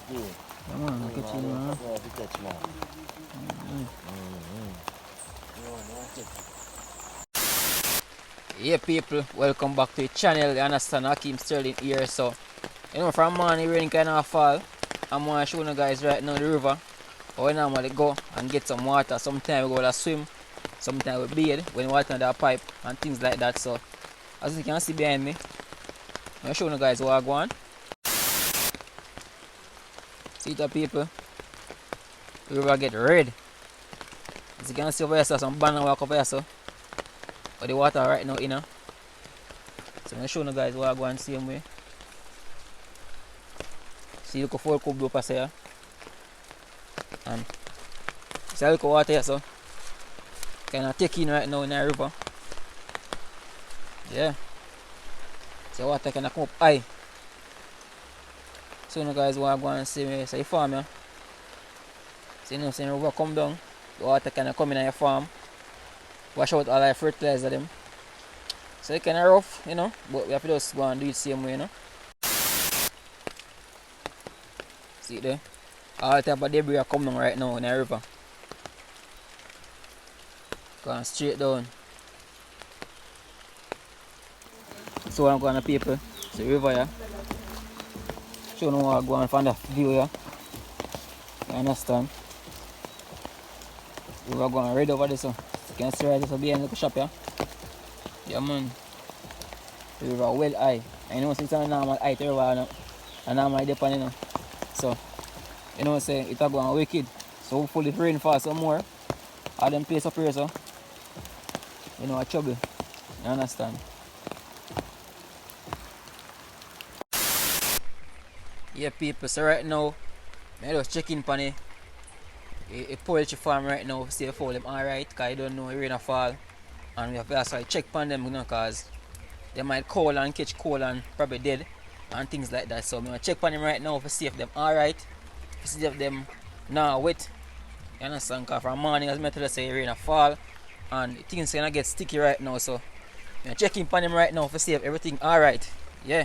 Ackeem. Come on, look at you, man. Catch, man. Yeah, people, welcome back to the channel. You understand, Ackeem Sterling here. So, you know, from morning rain kind of fall. I'm going to show you guys right now the river. How we normally go and get some water. Sometimes we go to swim, sometimes we bathe when water in the pipe and things like that. So, as you can see behind me, I'm going to show you guys what I go on. See the people, the river get red. As you can see over here, so some banana walk over here, so. But the water right now, you know. So I'm going to show you guys what I go on the same way. See, look how full cup up here. And see how look water here, so. Kind of take in right now in the river. Yeah. So water kind of come up high. So you guys what I go on see me. So you farm here. So you know, so the river come down. The water kind of come in your farm. Wash out all the fertilizer them. So it's kind of rough, you know, but we have to just go and do it the same way, you know. See it there? All the type of debris are coming down right now in the river. Going straight down. So I'm going to people. It's the river here. Show you what I go on from the view here. You understand? The river going right over this one. You can see right there behind the shop here. Yeah man. The river well high. I know since I'm normal height the river and normal depend, you know. So you know what I'm saying, it's going wicked. So hopefully if rain falls some more, all them place up here, so you know a trouble. You understand? Yeah people, so right now I just checking on a poultry farm right now to see if all them alright, because I don't know if rain fall. And we have to also check on them, you know, because they might cold and catch cold and probably dead and things like that. So I'm going to check on them right now to see if them alright, to see if them not wet. You understand? Because from morning as I tell you, say rain fall and things gonna get sticky right now. So I'm checking on them right now to see if everything alright. Yeah.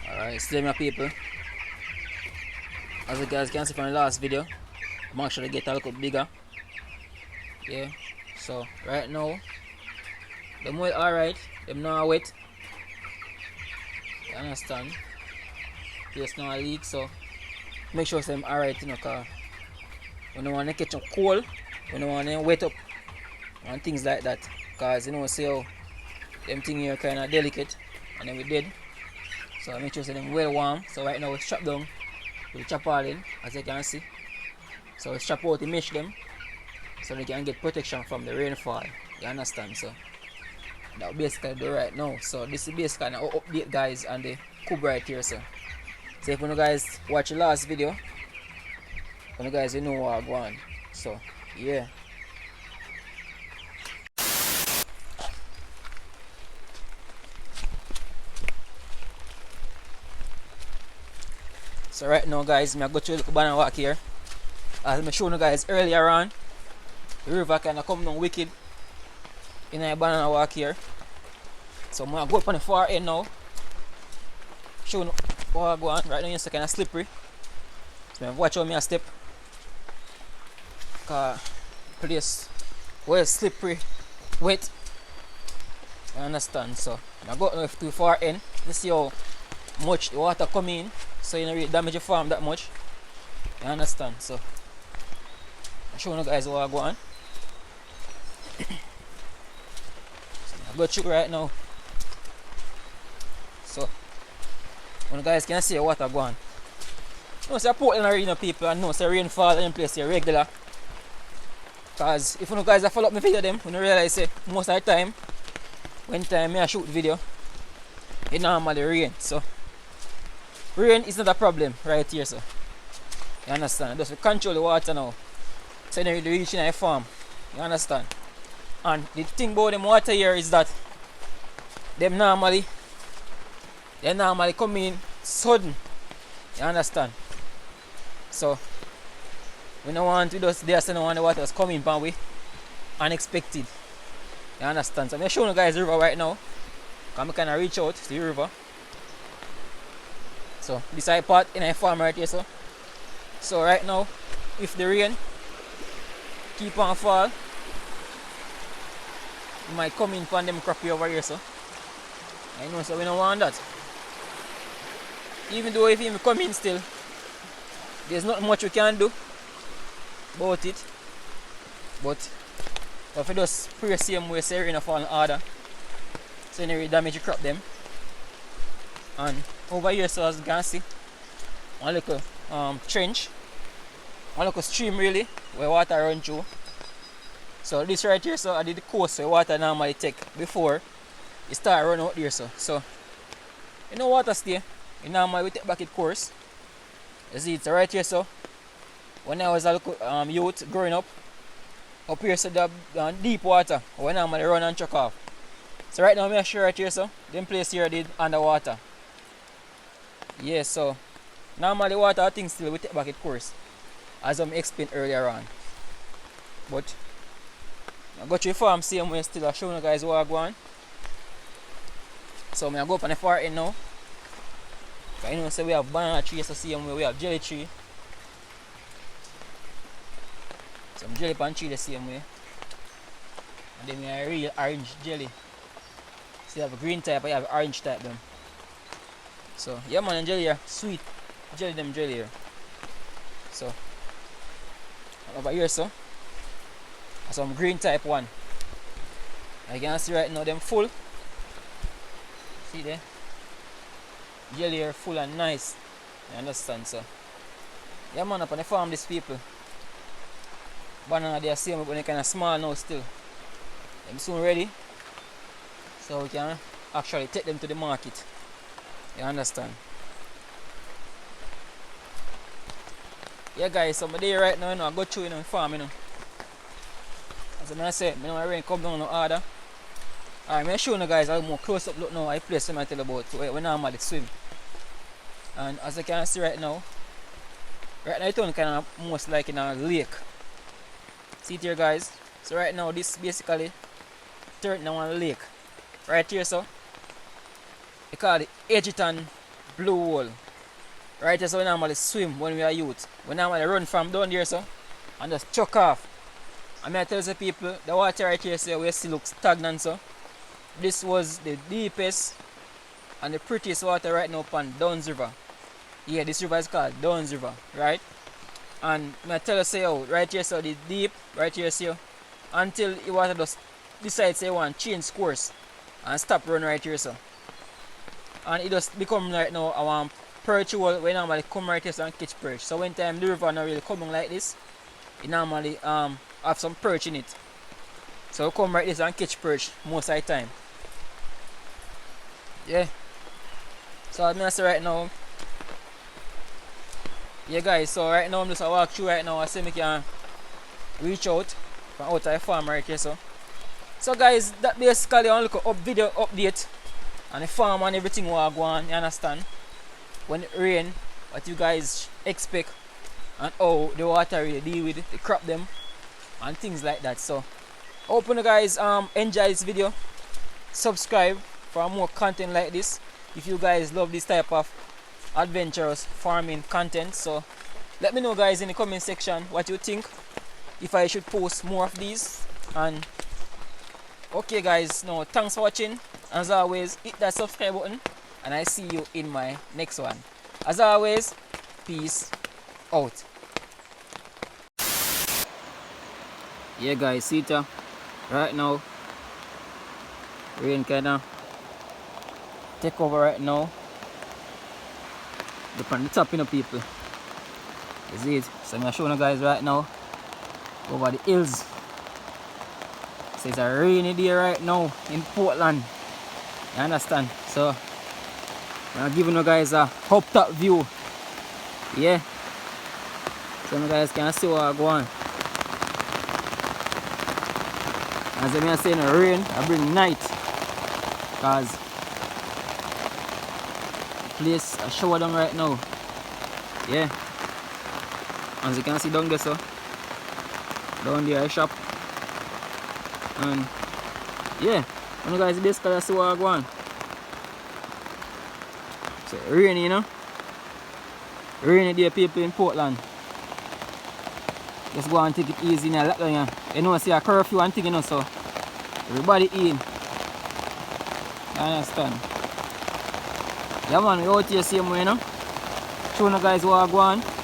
Alright, still my people. As you guys can see from the last video, I'm actually get a little bigger. Yeah. So right now, them well alright, them not wet. You understand? There's no leak, so make sure them alright, you know, cause we don't want to catch them cold, we don't want them wet up and things like that. Cause you know, see how them things here kinda delicate and then we dead. So I make sure them well warm. So right now we strap down with the chop all in, as you can see. So we strap out the mesh them so they can get protection from the rainfall. You understand? So that basically do right now. So this is basically an update guys on the cube right here. So if you guys watch the last video, you guys know what I'm going. So yeah. So right now guys, I go to the banana walk here. As I showed you guys earlier on, the river kind of come down wicked in a banana walk here. So I'm going to go up on the far end now. Show you what I go on. Right now it's kind of slippery. So watch how I step. Because place well slippery, wet. You understand? So I go up to the far end to see how much the water come in. So you don't really damage your farm that much. You understand? So I'm showing you guys what I go on. So I go through right now. So when you guys can see what I go on. You know, say Portland arena people and know say rainfall in place here regular. Cause if you guys follow up my video them, you realize say most of the time when I shoot video, it normally rain. So rain is not a problem right here, so you understand? Just control the water now. So you don't really reach in a farm. You understand? And the thing about them water here is that they normally come in sudden. You understand? So we don't want to just there so no want the water is coming pan we. unexpected. You understand? So I'm showing you guys the river right now. I'm kind of reach out to the river. So this is part in a farm right here. So right now, if the rain keep on fall, it might come in from them crappy over here. So I know, so we don't want that. Even though if it come in still, there's not much we can do about it. But if we just pray the same way, say rain fall in order, so anyway damage the crop them. And over here, so as you can see, one little trench, one little stream really, where water run through. So this right here, so I did the course where water normally take before it start run out there. So you know water stay, you normally we take back it course. You see it's right here. So when I was a little youth growing up here, so the deep water when I normally run and chuck off. So right now I'm sure right here, so them place here did underwater. Yeah, so normally water things still we take back it course, as I explained earlier on. But I go to the farm same way still. I'll show you guys what I go on. So I go up on the far end now. So you know, so we have banana trees, so same way we have jelly tree. Some jelly pan tree the same way. And then we have real orange jelly. So you have a green type, I have orange type them. So yeah man, and jelly are sweet. Jelly them jelly here. So over here, so some green type one. I can see right now them full. See there? Jelly are full and nice. You understand? So yeah man, up on the farm these people. Banana they are same but they kinda small now still. Them soon ready. So we can actually take them to the market. You understand? Yeah guys, so I'm there right now, I go through the farm, As I say, I know rain come down no harder. Alright, I'm showing you guys a more close up look now. I place them I tell you about where we normally swim. And as you can see right now it's kind of most like in a lake. See it here guys. So right now this basically turned into a lake. Right here, so they call it Edgerton Blue Hole. Right here, so we normally swim when we are youth. We normally run from down there, so and just chuck off. And I tell the people, the water right here, so we still look stagnant, so this was the deepest and the prettiest water right now upon Downs River. Yeah, this river is called Downs River, right? And I tell you, say out right here, so the deep right here, so until the water just decides say want change course and stop run right here, so and it just become right now a perch hole when normally come right here, so and catch perch. So when time the river not really coming like this, it normally have some perch in it. So we come right here and catch perch most of the time. Yeah. So I'm gonna say right now. Yeah guys, so right now I'm just walk through right now. I see me can reach out from out of the farm right here, so guys, that basically a little video update on the farm and everything what I go on, you understand? When it rain, what you guys expect and how the water really deal with the crop them and things like that. So hope you guys enjoy this video. Subscribe for more content like this if you guys love this type of adventurous farming content. So let me know guys in the comment section what you think, if I should post more of these. And okay guys, now thanks for watching. As always, hit that subscribe button and I see you in my next one. As always, peace out. Yeah guys, see it right now, rain kinda take over right now. Look on the top, people. You see it? So I'm showing you guys right now over the hills. So it's a rainy day right now in Portland. You understand? So I'm giving you guys a up top view. Yeah. So you guys can see what I go on. As I say, in the rain, I bring night. Because the place I shower down right now. Yeah. As you can see down there, so down there I shop. And yeah, you guys basically see what I go on. So rainy, you know. Rainy day people in Portland. Just go and take it easy in a lockdown, yeah. You know, see a curfew and thing, you know, so everybody in. You understand? Yeah man, we out here same way, you know. Show you guys what I go on.